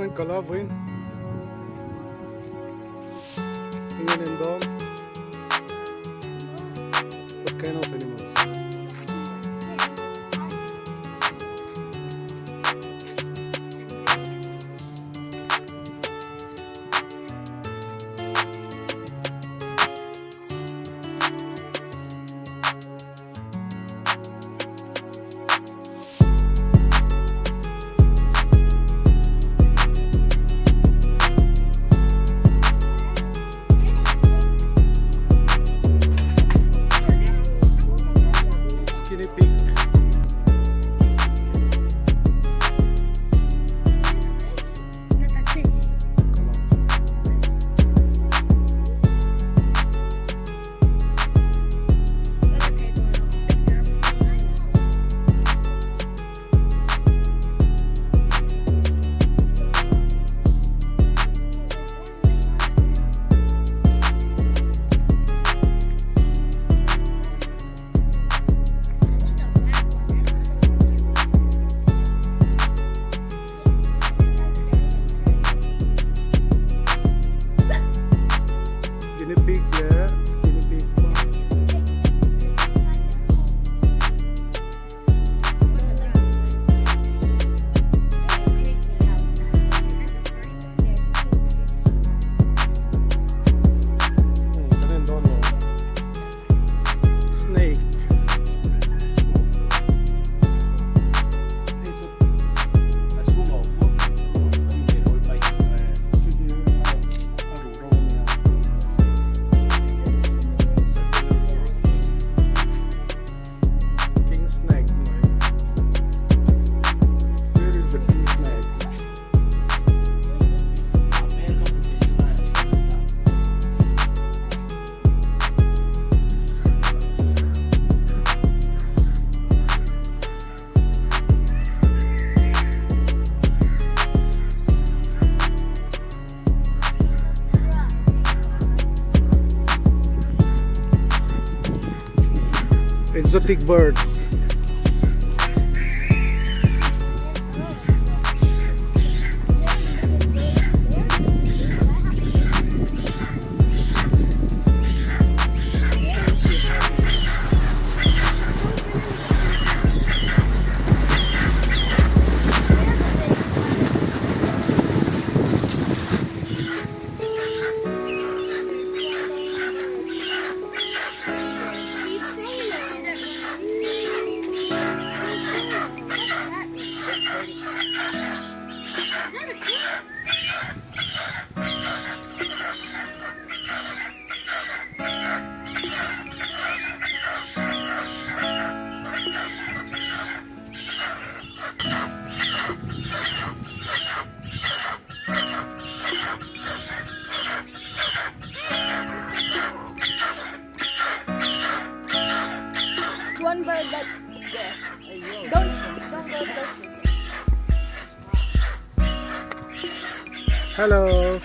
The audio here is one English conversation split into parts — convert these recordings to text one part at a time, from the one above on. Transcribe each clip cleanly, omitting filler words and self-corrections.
en Calafell. Ingen en dam. What kind of animals? Skinny pig. Skinny pig ya, skinny pig. Den är ändå någon snake. King snake. Where is the king snake? Exotic birds. One bird that don't go touch it. Hello.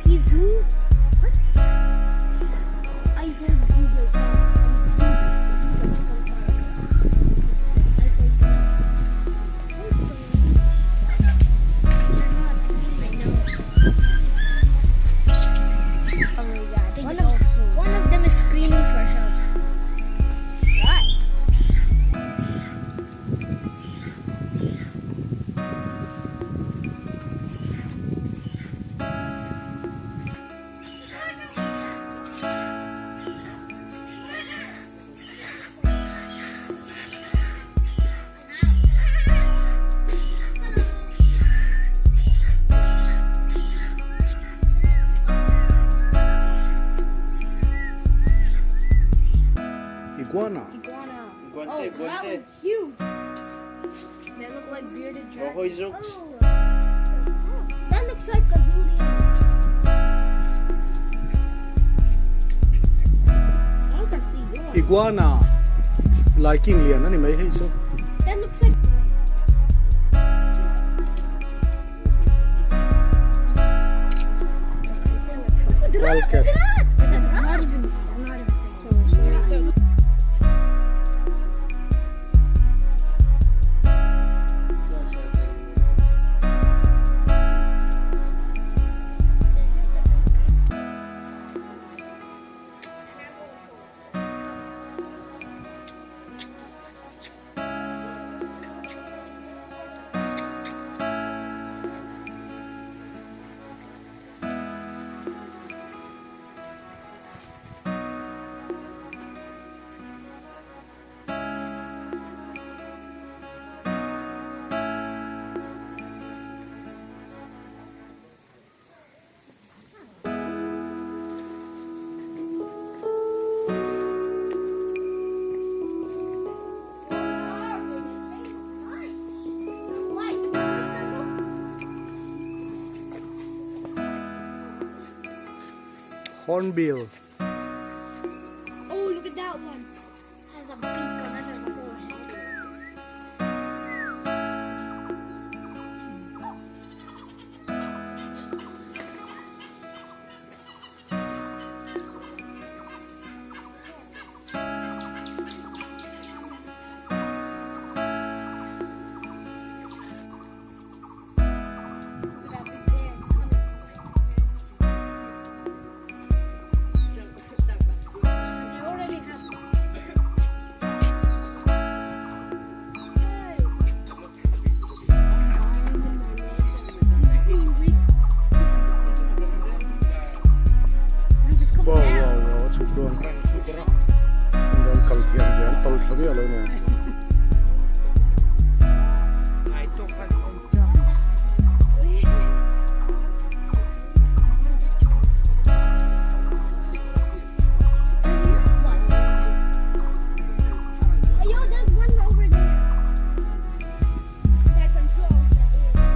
He's who? What? I said Google. One of them is screaming for help. Why? Iguana. Iguana. Guante, Oh, that guante. one's huge. They look like bearded dragons. Rojo Zooks. Oh, that looks like a Julian. iguana liking lian ani mai hei so That looks like. wildcat. Not even. So. Hornbill. Oh, look at that one. Has a beak on it and a forehead. Wow, wow, wow, chụp luôn. Đang cầm thiền dán tàu tháo bia rồi nè. Ayo, there's one over there. That controls the air.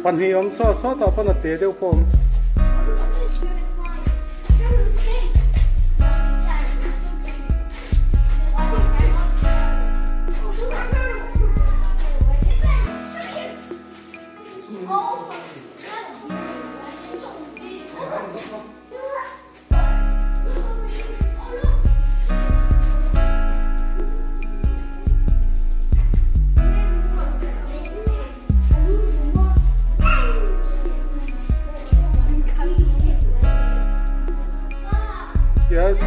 Pan hi ong so ta pan ate deu pom. Yes.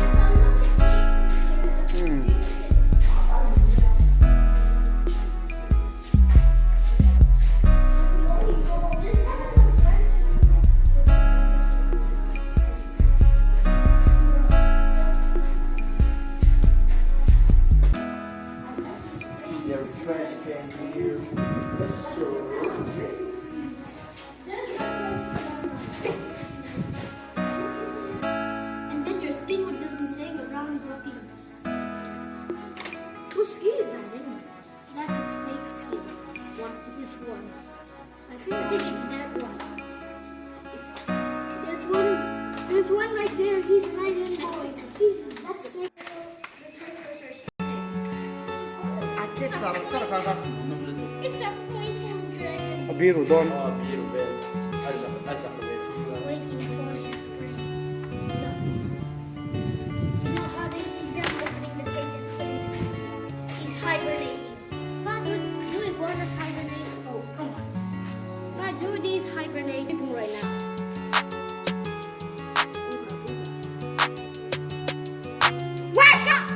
And then your skin would just be laying around rotting. Whose skin is that anyway? That's a snake skin. Which one? I think it's that one. There's one right there. He's hiding. I see. That's snake. It's a pointed dragon Biru don. waiting for his prey. You know how they think they're opening the cage and putting it in? He's hibernating. But do iguanas hibernate? Oh, come on. But do these hibernating right now? Wake up!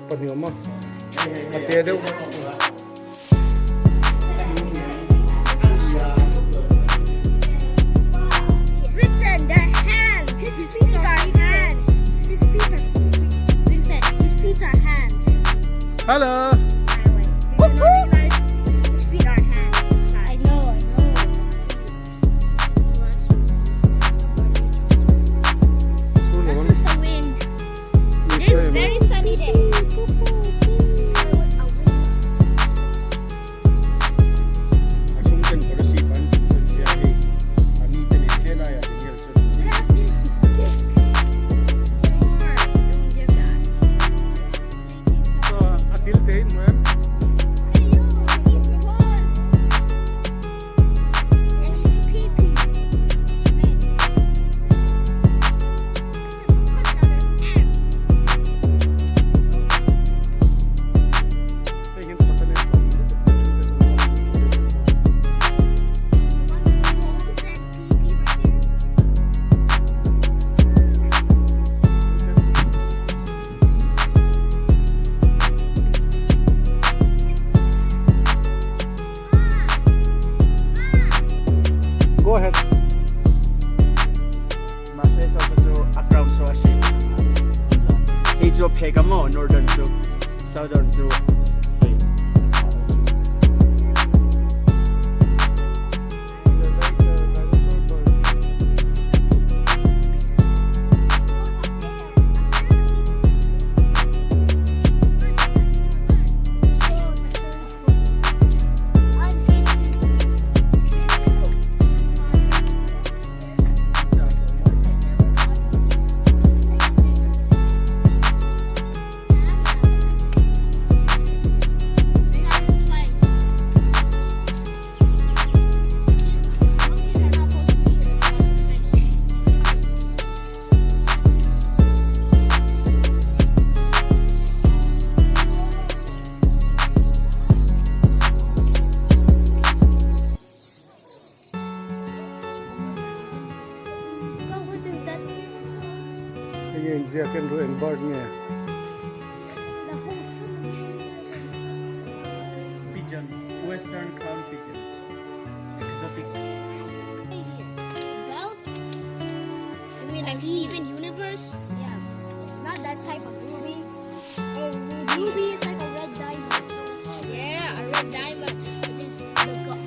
Pan hi ong ma. Ate deu. use our hands. Hello. By the way, we do not realize we feed our hands. I know. This is the wind. It is a very sunny day. Go ahead. Age of Pegamo, northern to southern to Ingin siakan ruin birdnya. pigeon, western crown pigeon, exotic. Well, you mean like Steven Universe? Yeah. Not that type of ruby. Oh, ruby is like a red diamond. Yeah, a red diamond. It is the god.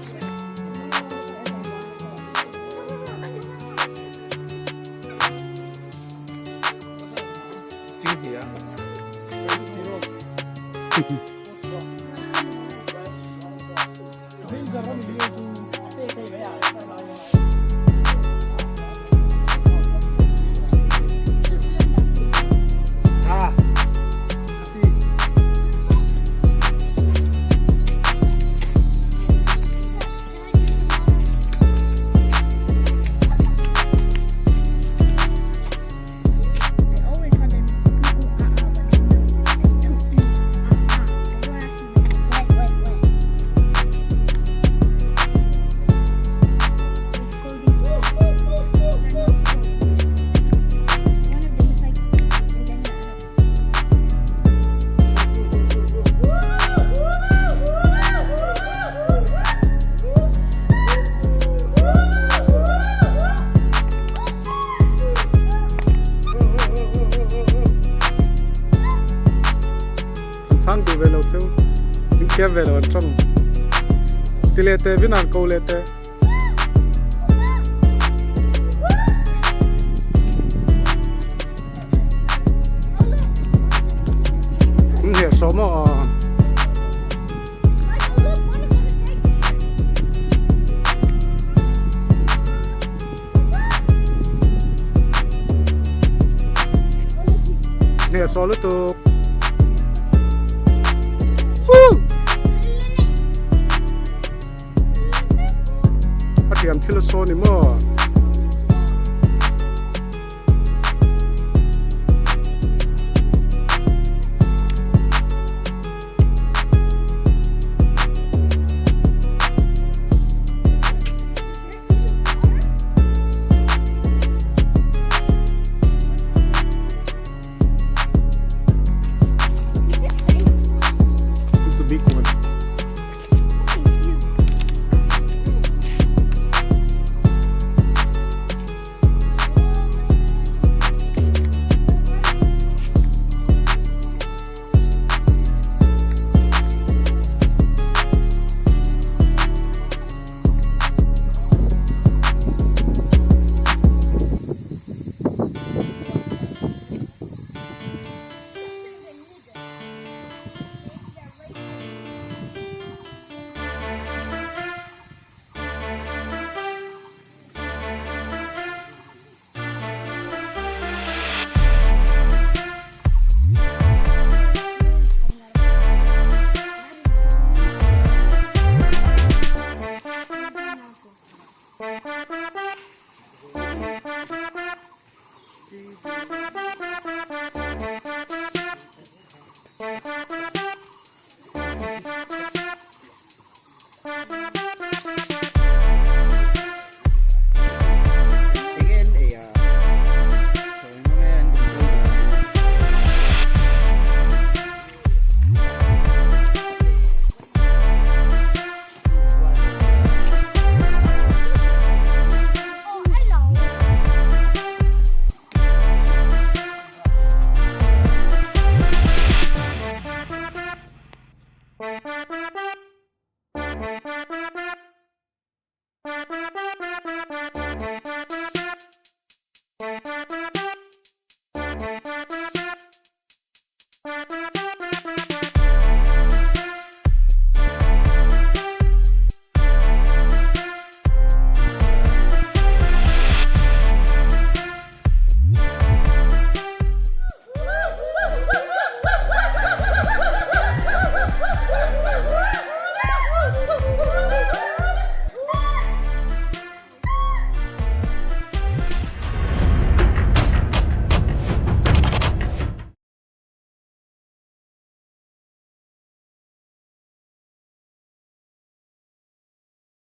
I always call them Sang tu về lâu chứ. Những kia về lâu trong. Tỷ lệ tệ với nàng câu lệ tệ. Không hiểu số mà. Nè số lúc tu. Atiam thila so ni mo. Again, so yun na yan. Oh, hello.